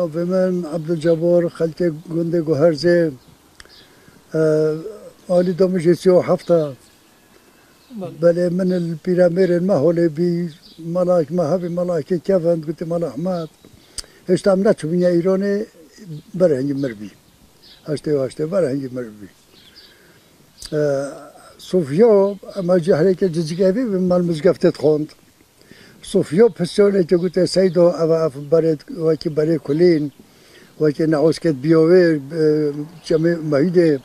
به من عبدالجبار خلک گنده گوهرزه آلی دامجه 37 بله من البیرامیر المهوله بی ملاک مهابی ملاک کفند گوتی ملا احمد هشتم نچو بینیا ایرانه برهنگی مربی هشته برهنگی مربی صوفیا اما جهره که جزگاوی به مال مزگفتت خوند صوفیا پسیونه که گوته سیدو اف برد وکی برای کلین وکی نعوز کد بیاوه جمع مهیده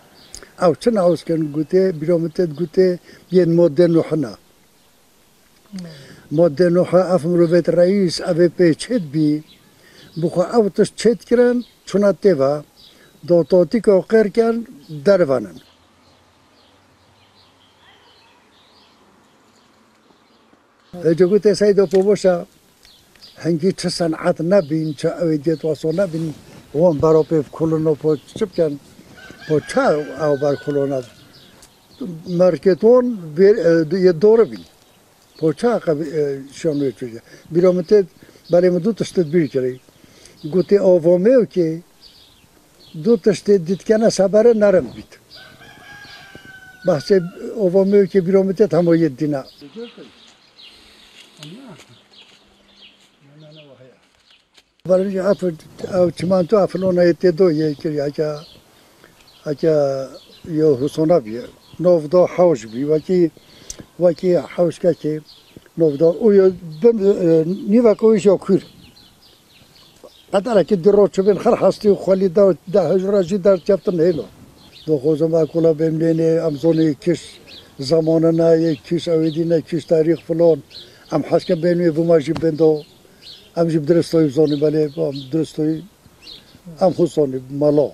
او چه نعوز کن گوته بیرامتت گوته بیان ماده نوحنا ماده نوحا اف مروفت رئیس اوه پیچید بی بخوا او تش چید کرن چونات دیوا دوتاتی که قیر کن دروانن جگوت سیدو پوبوشا هنگی چه صنعت نبین چه اویدیت واسو نبین وان برا پیف کلونا پا چپ کن پا چه او بر کلونا مرکتون یه دوره بین پا چه شانوی چوزه بیرامته برای ما دو تشتت بیر کری گوتی آوامیو که دو تشتت دیدکنه سبره نرم بید بحث آوامیو که بیرامته همایی دینه برای او چمان تو افلونه اتدو یه کری اگه یه حسونه بیه نوفدا حوش بی وکی حوش که نوفدا او نیوه کویش یا کور قدره که درو چوبین خر هستی و خالی ده هجراجی در چفتن هیلو دو خوزم اکولا بملینه امزونی کش زمانه نه کش اویدی نه کش تاریخ فلان ام حسکه بینوی بوماجی بندو ام جب درستوی زانی بله ام درستوی ام خود زانی مالا